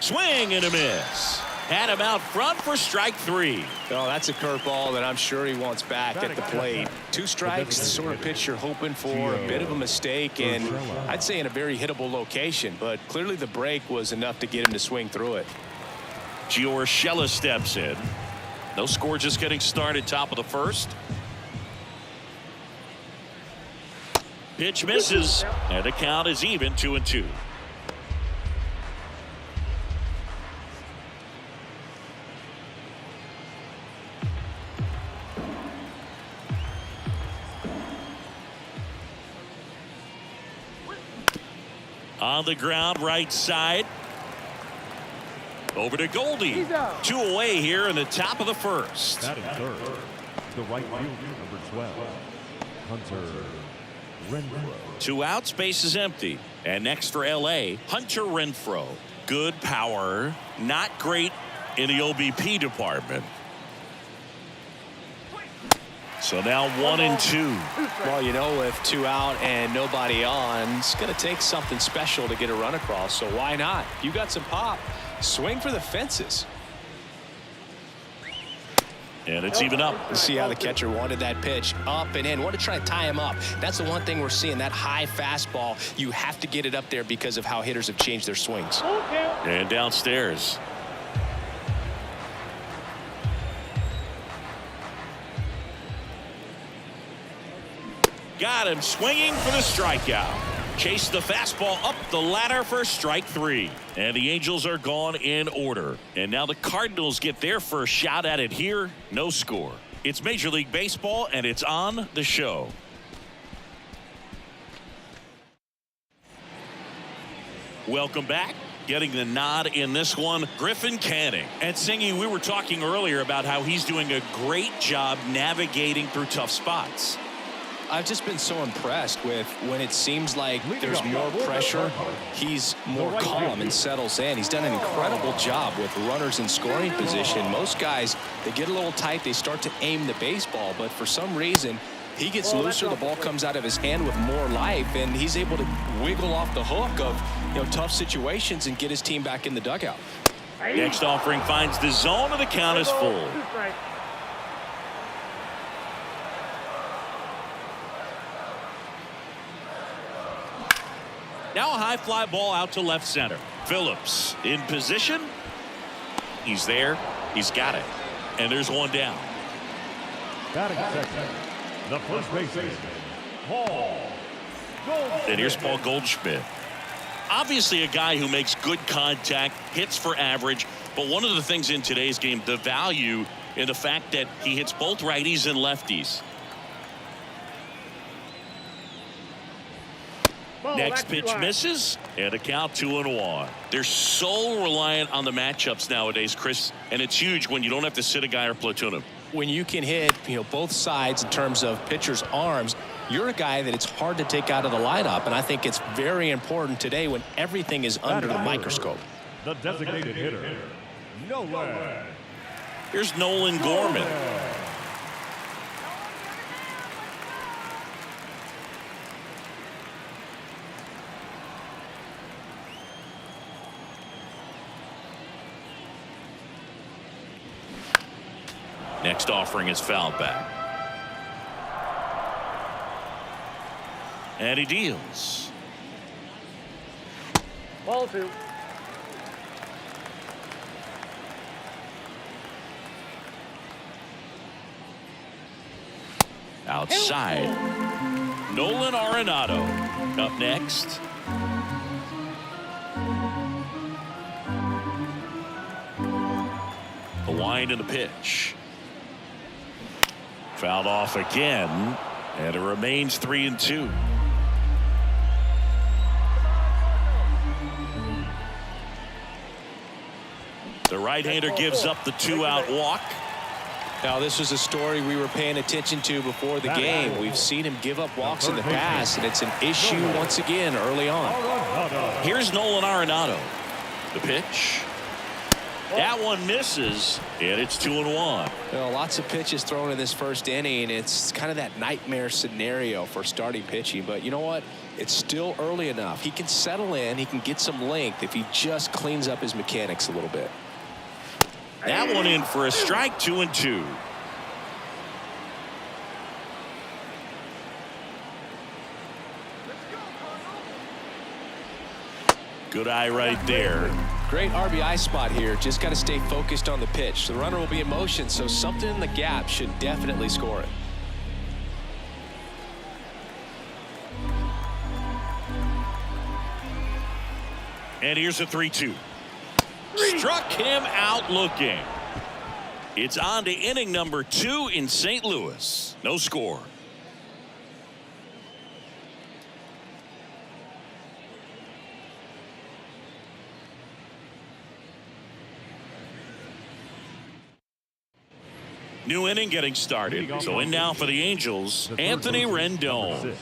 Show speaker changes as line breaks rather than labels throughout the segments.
Swing and a miss. Had him out front for strike 3.
Oh, that's a curveball that I'm sure he wants back at the plate. 2 strikes, the sort of pitch you're hoping for. A bit of a mistake, and I'd say in a very hittable location. But clearly the break was enough to get him to swing through it.
Giorgella steps in. No score, just getting started, top of the first. Pitch misses, and the count is even, 2-2. On the ground, right side. Over to Goldie. 2 away here in the top of the first.
Batting third, the right fielder, number 12, Hunter Renfroe.
2 outs, base is empty. And next for LA, Hunter Renfroe. Good power, not great in the OBP department. So now 1-2.
Well, you know, with 2 out and nobody on, it's going to take something special to get a run across. So why not? You got some pop. Swing for the fences.
And it's even up.
See how the catcher wanted that pitch up and in. Want to try to tie him up. That's the one thing we're seeing, that high fastball. You have to get it up there because of how hitters have changed their swings.
And downstairs. Got him swinging for the strikeout. Chased the fastball up the ladder for strike 3. And the Angels are gone in order. And now the Cardinals get their first shot at it here. No score. It's Major League Baseball, and it's on the show. Welcome back. Getting the nod in this one, Griffin Canning. And Singy, we were talking earlier about how he's doing a great job navigating through tough spots.
I've just been so impressed with when it seems like there's more pressure, he's more calm and settles in. He's done an incredible job with runners in scoring position. Most guys, they get a little tight, they start to aim the baseball, but for some reason, he gets looser, the ball comes out of his hand with more life, and he's able to wiggle off the hook of tough situations and get his team back in the dugout.
Next offering finds the zone, and the count is full. Now a high fly ball out to left center. Phillips in position. He's there. He's got it. And there's one down.
Batting second, the first baseman, Paul Goldschmidt.
And here's Paul Goldschmidt. Obviously a guy who makes good contact, hits for average. But one of the things in today's game, the value in the fact that he hits both righties and lefties. Next pitch misses, and a count 2-1. They're so reliant on the matchups nowadays, Chris, and it's huge when you don't have to sit a guy or platoon him.
When you can hit, both sides in terms of pitchers' arms, you're a guy that it's hard to take out of the lineup, and I think it's very important today when everything is under the microscope.
The designated hitter, Nolan.
Here's Nolan Gorman. Next offering is fouled back. And he deals.
Ball 2.
Outside. Nolan Arenado up next. The wind and the pitch. Fouled off again, and it remains 3-2. The right-hander gives up the 2-out walk.
Now, this was a story we were paying attention to before the game. We've seen him give up walks in the past, and it's an issue once again early on.
Here's Nolan Arenado. The pitch. That one misses, and it's 2-1.
Well, lots of pitches thrown in this first inning. It's kind of that nightmare scenario for starting pitching. But you know what? It's still early enough. He can settle in. He can get some length if he just cleans up his mechanics a little bit.
That one in for a strike, 2-2. Good eye right there.
Great RBI spot here. Just got to stay focused on the pitch. The runner will be in motion, so something in the gap should definitely score it.
And here's a 3-2. Struck him out looking. It's on to inning number 2 in St. Louis. No score. New inning getting started. So in now for the Angels, Anthony Rendon.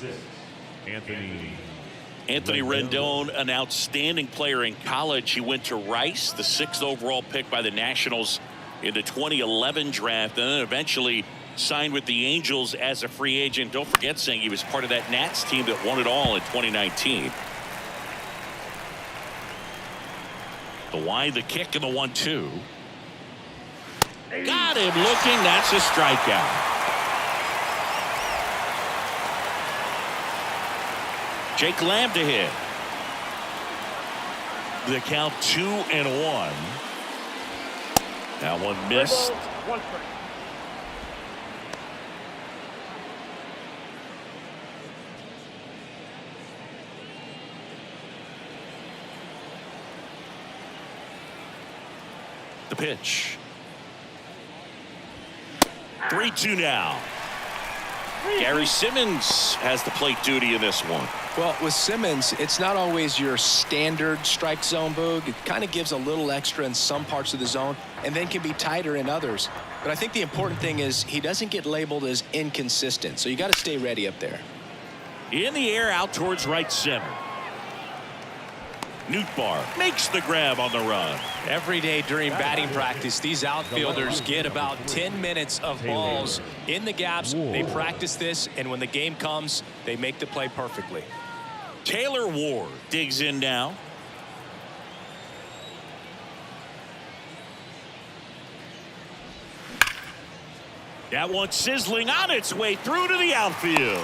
Anthony Rendon, an outstanding player in college. He went to Rice, the 6th overall pick by the Nationals in the 2011 draft, and then eventually signed with the Angels as a free agent. Don't forget, saying he was part of that Nats team that won it all in 2019. The wide, the kick, and the 1-2. Got him looking. That's a strikeout. Jake Lamb to hit. The count 2-1. That one missed. The pitch. 3-2 now. Gary Simmons has the plate duty in this one.
Well, with Simmons, it's not always your standard strike zone, Boog. It kind of gives a little extra in some parts of the zone and then can be tighter in others. But I think the important thing is he doesn't get labeled as inconsistent, so you got to stay ready up there.
In the air, out towards right center. Nootbaar makes the grab on the run.
Every day during batting practice, these outfielders get about 10 minutes of balls in the gaps. They practice this, and when the game comes, they make the play perfectly.
Taylor Ward digs in now. That one sizzling on its way through to the outfield.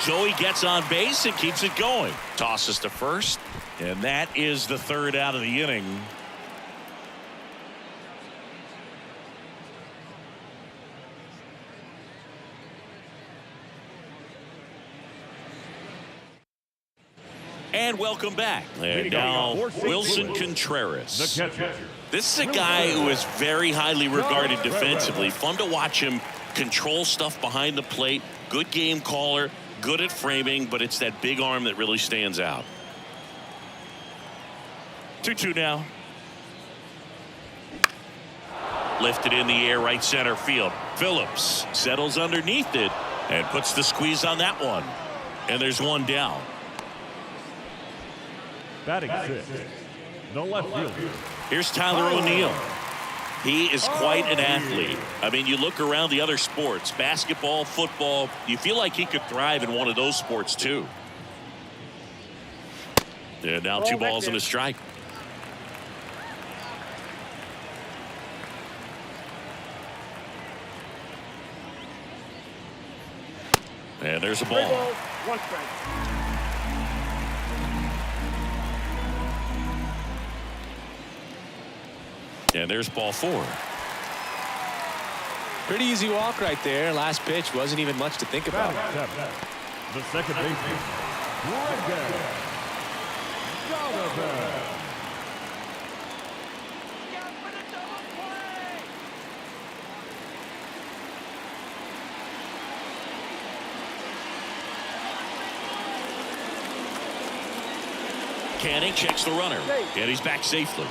Joey gets on base and keeps it going. Tosses to first, and that is the 3rd out of the inning. And welcome back. And now Wilson Contreras. This is a guy who is very highly regarded defensively. Fun to watch him control stuff behind the plate. Good game caller, good at framing, but it's that big arm that really stands out. 2-2 now. Lifted in the air, right center field. Phillips settles underneath it and puts the squeeze on that one. And there's one down.
Batting 6, no left fielder.
Here's Tyler O'Neill. He is quite an athlete. I mean, you look around the other sports, basketball, football, you feel like he could thrive in one of those sports too. And now 2 balls and a strike. And there's a ball.
1 strike.
And there's ball 4.
Pretty easy walk right there. Last pitch wasn't even much to think about.
The second baseman,
Canning checks the runner, and he's back safely.